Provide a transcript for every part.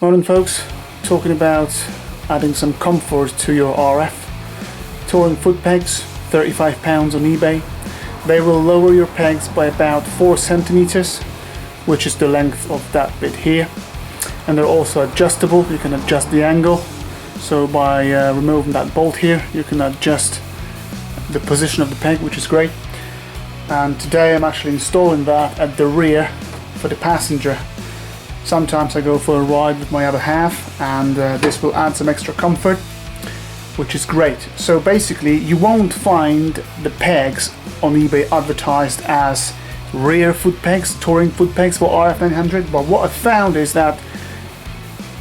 Morning folks, talking about adding some comfort to your RF. Touring foot pegs, £35 on eBay. They will lower your pegs by about 4 centimeters, which is the length of that bit here. And they're also adjustable, you can adjust the angle. So by removing that bolt here, you can adjust the position of the peg, which is great. And today I'm actually installing that at the rear for the passenger. Sometimes I go for a ride with my other half, and this will add some extra comfort, which is great. So basically you won't find the pegs on eBay advertised as rear foot pegs, touring foot pegs for RF900, but what I found is that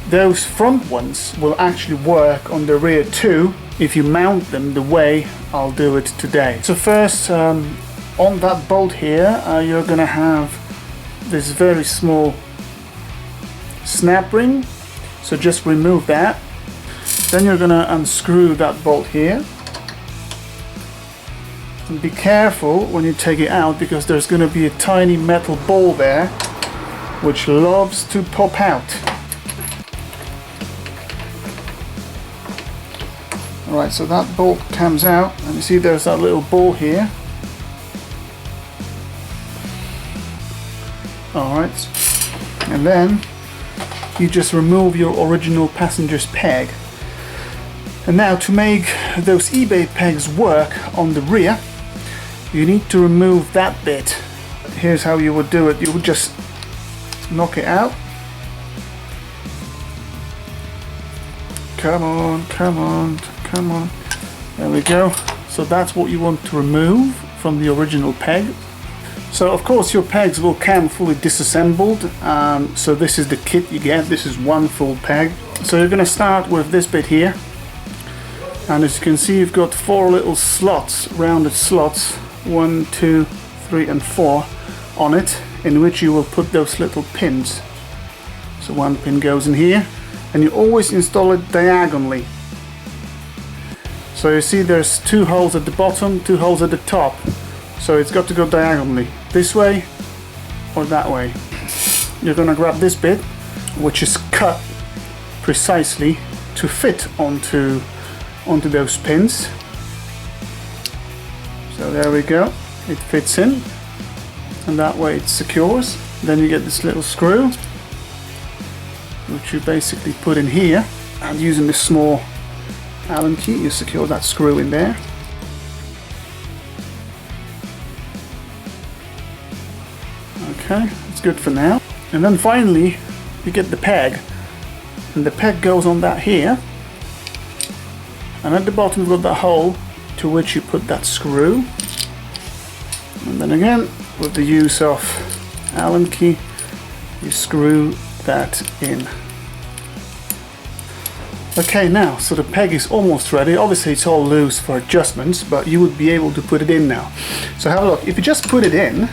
those front ones will actually work on the rear too if you mount them the way I'll do it today. So first, on that bolt here, you're gonna have this very small snap ring, so just remove that. Then you're gonna unscrew that bolt here, and be careful when you take it out because there's gonna be a tiny metal ball there which loves to pop out. Alright, so that bolt comes out, and you see there's that little ball here. Alright, and then you just remove your original passenger's peg. And now to make those eBay pegs work on the rear, you need to remove that bit. Here's how you would do it. You would just knock it out. Come on, come on, come on. There we go. So that's what you want to remove from the original peg. So of course your pegs will come fully disassembled, so this is the kit you get. This is one full peg. So you're going to start with this bit here, and as you can see you've got 4 little slots, rounded slots, 1, 2, 3 and 4 on it, in which you will put those little pins. So one pin goes in here, and you always install it diagonally. So you see there's 2 holes at the bottom, 2 holes at the top. So it's got to go diagonally, this way or that way. You're gonna grab this bit, which is cut precisely to fit onto those pins. So there we go, it fits in, and that way it secures. Then you get this little screw, which you basically put in here, and using this small Allen key, you secure that screw in there. Okay, it's good for now. And then finally you get the peg, and the peg goes on that here, and at the bottom you've got that hole to which you put that screw, and then again with the use of Allen key you screw that in. Okay, now so the peg is almost ready. Obviously it's all loose for adjustments, but you would be able to put it in now. So have a look. If you just put it in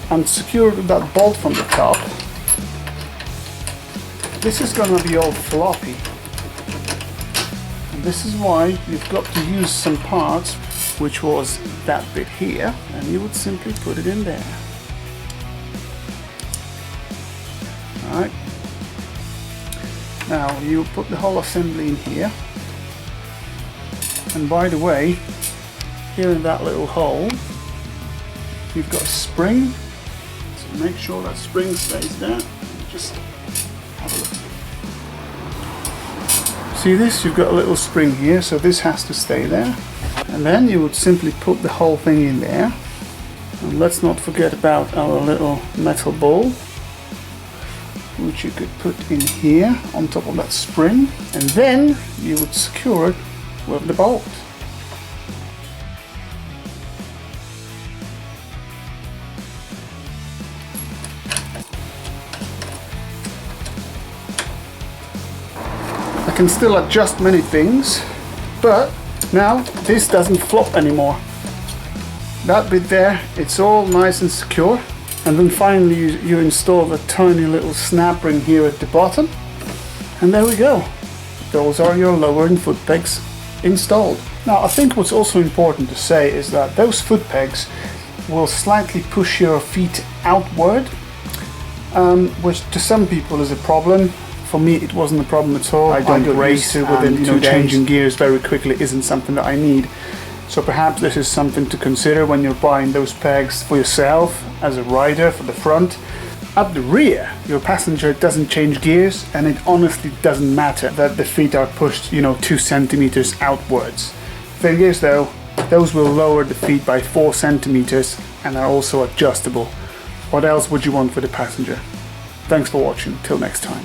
and secure that bolt from the top, this is gonna be all floppy, and this is why you've got to use some parts, which was that bit here, and you would simply put it in there. Alright, now you put the whole assembly in here, and by the way, here in that little hole you've got a spring. Make sure that spring stays there. Just have a look. See this? You've got a little spring here, so this has to stay there. And then you would simply put the whole thing in there. And let's not forget about our little metal ball, which you could put in here on top of that spring. And then you would secure it with the bolt. I can still adjust many things, but now this doesn't flop anymore. That bit there, it's all nice and secure. And then finally you install the tiny little snap ring here at the bottom, and there we go. Those are your lowering foot pegs installed. Now I think what's also important to say is that those foot pegs will slightly push your feet outward, which to some people is a problem. For me, it wasn't a problem at all. I don't race within 2 days. Changing gears very quickly isn't something that I need. So perhaps this is something to consider when you're buying those pegs for yourself as a rider for the front. At the rear, your passenger doesn't change gears, and it honestly doesn't matter that the feet are pushed, 2 centimeters outwards. Thing is though, those will lower the feet by 4 centimeters and are also adjustable. What else would you want for the passenger? Thanks for watching. Till next time.